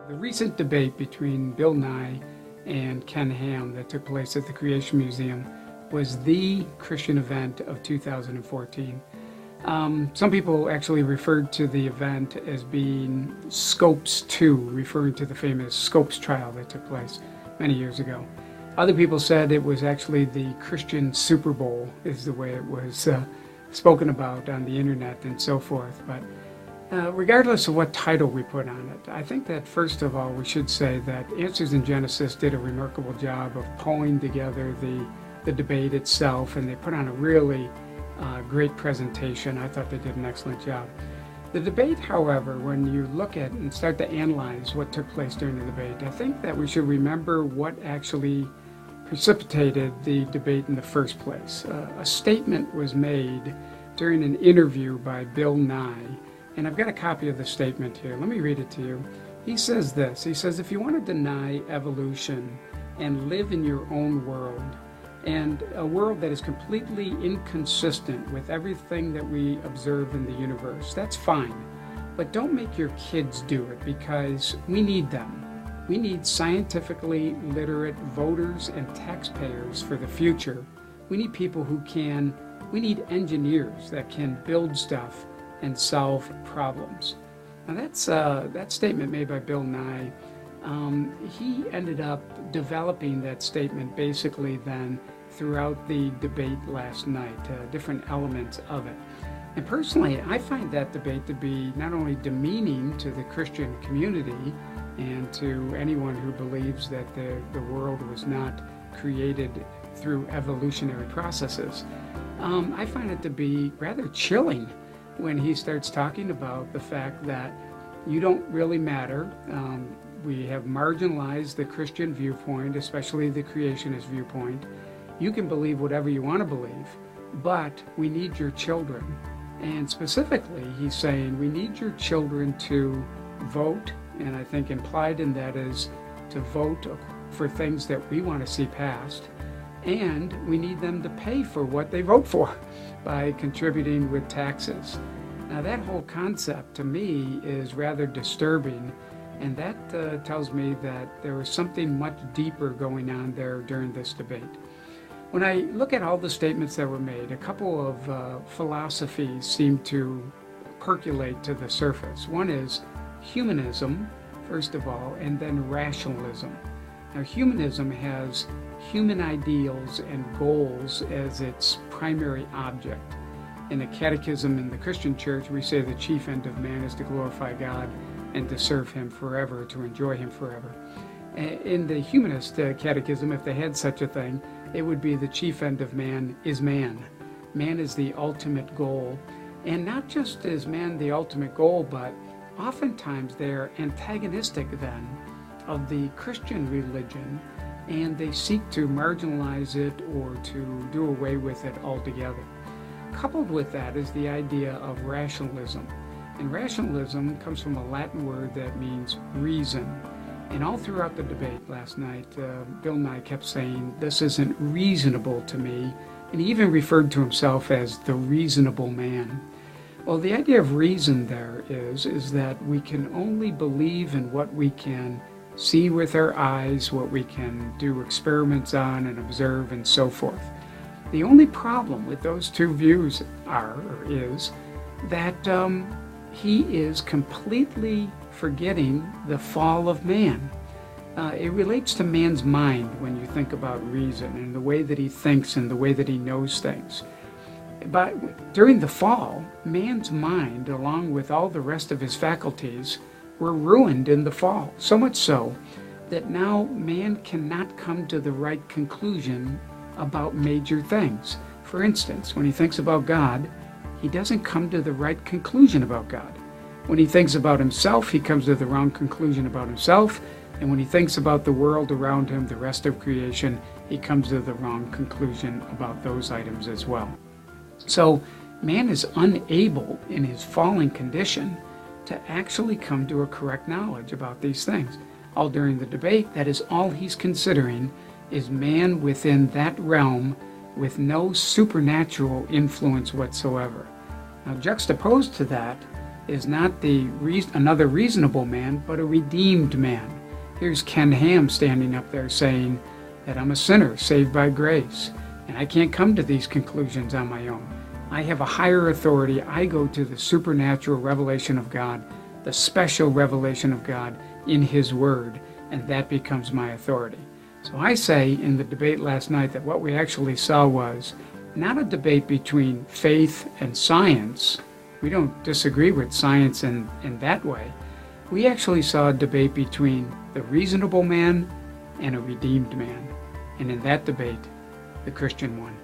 The recent debate between Bill Nye and Ken Ham that took place at the Creation Museum was the Christian event of 2014. Some people actually referred to the event as being Scopes 2, referring to the famous Scopes trial that took place many years ago. Other people said it was actually the Christian Super Bowl, is the way it was spoken about on the internet and so forth. But regardless of what title we put on it, I think that first of all we should say that Answers in Genesis did a remarkable job of pulling together the debate itself, and they put on a really great presentation. I thought they did an excellent job. The debate, however, when you look at and start to analyze what took place during the debate, I think that we should remember what actually precipitated the debate in the first place. A statement was made during an interview by Bill Nye, and I've got a copy of the statement here. Let me read it to you. He says this. He says, if you want to deny evolution and live in your own world, and a world that is completely inconsistent with everything that we observe in the universe, that's fine. But don't make your kids do it, because we need them. We need scientifically literate voters and taxpayers for the future. We need people we need engineers that can build stuff and solve problems. Now that statement made by Bill Nye, he ended up developing that statement basically then throughout the debate last night, different elements of it. And personally, I find that debate to be not only demeaning to the Christian community and to anyone who believes that the world was not created through evolutionary processes, I find it to be rather chilling when he starts talking about the fact that you don't really matter. We have marginalized the Christian viewpoint, especially the creationist viewpoint. You can believe whatever you want to believe, but we need your children. And specifically, he's saying we need your children to vote, and I think implied in that is to vote for things that we want to see passed, and we need them to pay for what they vote for by contributing with taxes. Now that whole concept to me is rather disturbing, and that tells me that there was something much deeper going on there during this debate. When I look at all the statements that were made, a couple of philosophies seem to percolate to the surface. One is humanism, first of all, and then rationalism. Now, humanism has human ideals and goals as its primary object. In the Catechism in the Christian Church, we say the chief end of man is to glorify God and to serve Him forever, to enjoy Him forever. In the humanist catechism, if they had such a thing, it would be the chief end of man is man. Man is the ultimate goal. And not just is man the ultimate goal, but oftentimes they're antagonistic then of the Christian religion, and they seek to marginalize it or to do away with it altogether. Coupled with that is the idea of rationalism. And rationalism comes from a Latin word that means reason. And all throughout the debate last night, Bill Nye kept saying, this isn't reasonable to me. And he even referred to himself as the reasonable man. Well, the idea of reason there is that we can only believe in what we can see with our eyes, what we can do experiments on and observe and so forth. The only problem with those two views is that he is completely forgetting the fall of man. It relates to man's mind when you think about reason and the way that he thinks and the way that he knows things. But during the fall, man's mind, along with all the rest of his faculties, were ruined in the fall. So much so that now man cannot come to the right conclusion about major things. For instance, when he thinks about God, he doesn't come to the right conclusion about God. When he thinks about himself, he comes to the wrong conclusion about himself. And when he thinks about the world around him, the rest of creation, he comes to the wrong conclusion about those items as well. So man is unable in his fallen condition to actually come to a correct knowledge about these things. All during the debate, that is all he's considering is man within that realm with no supernatural influence whatsoever. Now, juxtaposed to that is not another reasonable man, but a redeemed man. Here's Ken Ham standing up there saying that I'm a sinner saved by grace, and I can't come to these conclusions on my own. I have a higher authority. I go to the supernatural revelation of God, the special revelation of God in His Word, and that becomes my authority. So I say in the debate last night that what we actually saw was not a debate between faith and science. We don't disagree with science in that way. We actually saw a debate between the reasonable man and a redeemed man. And in that debate, the Christian won.